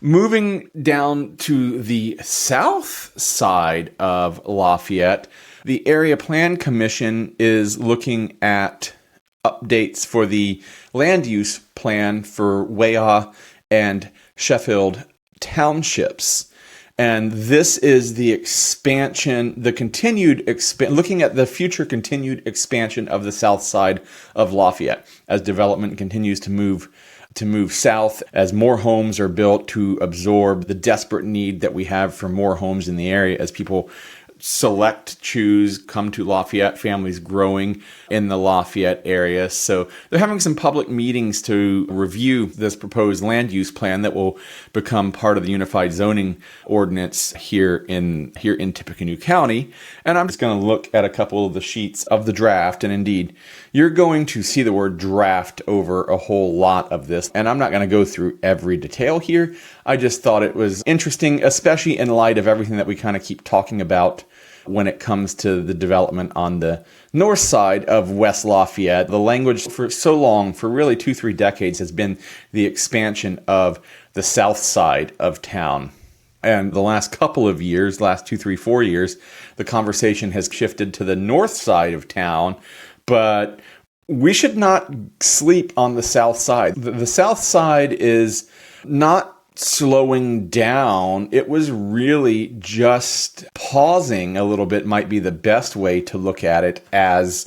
Moving down to the south side of Lafayette, the Area Plan Commission is looking at updates for the land use plan for Wayah and Sheffield Townships. And this is the expansion, the continued looking at the future continued expansion of the south side of Lafayette as development continues to move south, as more homes are built to absorb the desperate need that we have for more homes in the area as people choose, come to Lafayette, families growing in the Lafayette area. So they're having some public meetings to review this proposed land use plan that will become part of the unified zoning ordinance here in Tippecanoe County. And I'm just going to look at a couple of the sheets of the draft. And indeed, you're going to see the word draft over a whole lot of this. And I'm not going to go through every detail here. I just thought it was interesting, especially in light of everything that we kind of keep talking about when it comes to the development on the north side of West Lafayette. The language for so long, for really 2-3 decades, has been the expansion of the south side of town. And the last couple of years, last 2, 3, 4 years, the conversation has shifted to the north side of town. But we should not sleep on the south side. The south side is not slowing down. It was really just pausing a little bit, might be the best way to look at it, as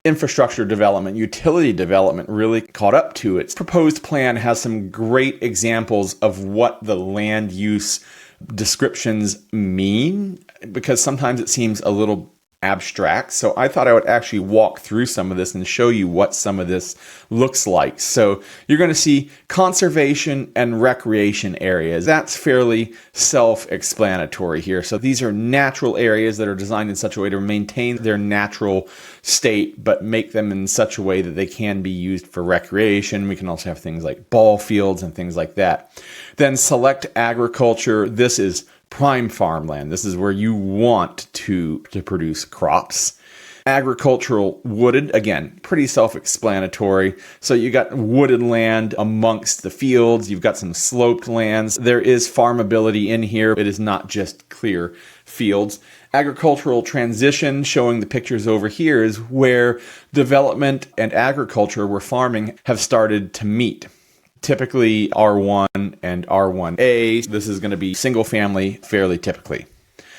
infrastructure development, utility development really caught up to it. Its proposed plan has some great examples of what the land use descriptions mean, because sometimes it seems a little abstract. So I thought I would actually walk through some of this and show you what some of this looks like. So you're going to see conservation and recreation areas. That's fairly self-explanatory here. So these are natural areas that are designed in such a way to maintain their natural state, but make them in such a way that they can be used for recreation. We can also have things like ball fields and things like that. Then select agriculture. This is prime farmland. This is where you want to produce crops. Agricultural wooded, again, pretty self-explanatory. So you got wooded land amongst the fields. You've got some sloped lands. There is farmability in here. It is not just clear fields. Agricultural transition, showing the pictures over here, is where development and agriculture, where farming, have started to meet. Typically R1 and R1A. This is going to be single family fairly typically.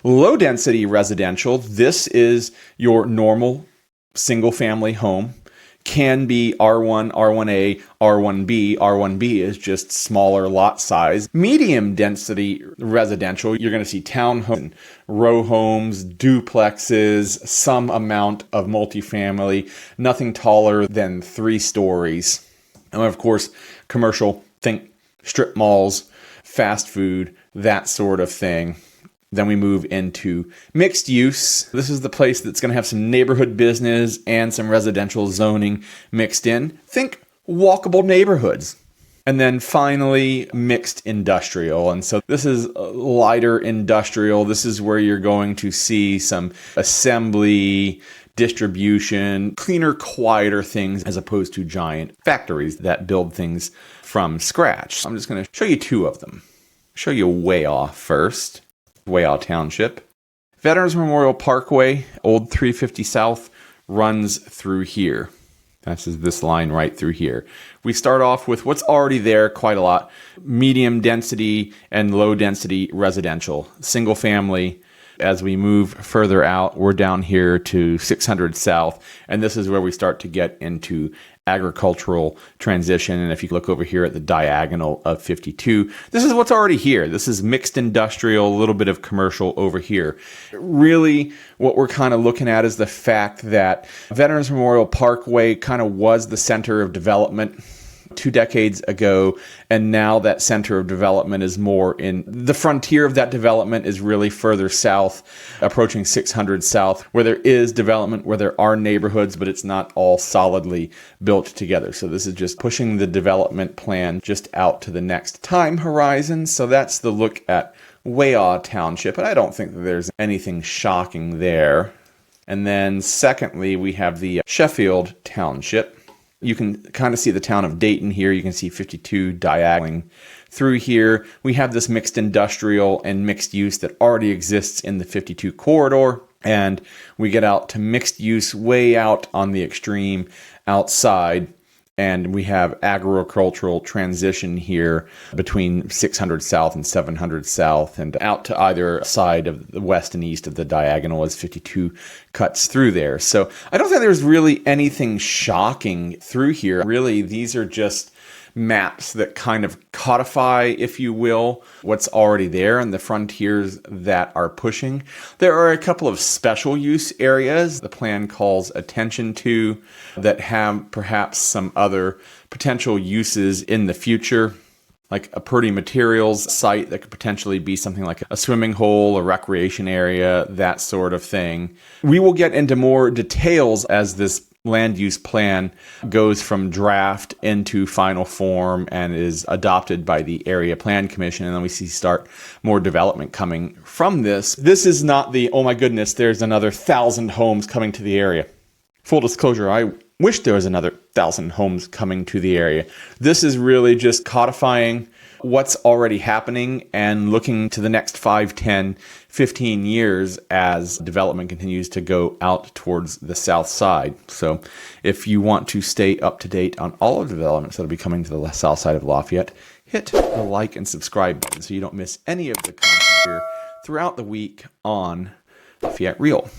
Low density residential, this is your normal single family home. Can be R1, R1A, R1B. R1B is just smaller lot size. Medium density residential, you're going to see townhomes, row homes, duplexes, some amount of multifamily, nothing taller than 3 stories. And of course, commercial, think strip malls, fast food, that sort of thing. Then we move into mixed use. This is the place that's going to have some neighborhood business and some residential zoning mixed in. Think walkable neighborhoods. And then finally, mixed industrial. And so this is lighter industrial. This is where you're going to see some assembly, distribution, cleaner, quieter things, as opposed to giant factories that build things from scratch. I'm just going to show you 2 of them. Show you Wayah first. Wayah Township. Veterans Memorial Parkway, Old 350 South, runs through here. That's this line right through here. We start off with what's already there quite a lot. Medium density and low density residential. Single family. As we move further out, we're down here to 600 South, and this is where we start to get into agricultural transition. And if you look over here at the diagonal of 52, this is what's already here. This is mixed industrial, a little bit of commercial over here. Really, what we're kind of looking at is the fact that Veterans Memorial Parkway kind of was the center of development 2 decades ago, and now that center of development is more in the frontier of that development is really further south, approaching 600 South, where there is development, where there are neighborhoods, but it's not all solidly built together. So this is just pushing the development plan just out to the next time horizon. So that's the look at Wayah Township, and I don't think that there's anything shocking there. And then secondly, we have the Sheffield Township. You can kind of see the town of Dayton here. You can see 52 diagonaling through here. We have this mixed industrial and mixed use that already exists in the 52 corridor. And we get out to mixed use way out on the extreme outside. And we have agricultural transition here between 600 South and 700 South, and out to either side of the west and east of the diagonal as 52 cuts through there. So I don't think there's really anything shocking through here. Really, these are just maps that kind of codify, if you will, what's already there and the frontiers that are pushing. There are a couple of special use areas the plan calls attention to that have perhaps some other potential uses in the future, like a Purdy Materials site that could potentially be something like a swimming hole, a recreation area, that sort of thing. We will get into more details as this land use plan goes from draft into final form and is adopted by the Area Plan Commission, and then we see start more development coming from this. This is not the, oh my goodness, there's another 1,000 homes coming to the area. Full disclosure, I wish there was another 1,000 homes coming to the area. This is really just codifying what's already happening and looking to the next 5, 10, 15 years as development continues to go out towards the south side. So if you want to stay up to date on all of the developments that will be coming to the south side of Lafayette, hit the like and subscribe button so you don't miss any of the content here throughout the week on Lafayette Real.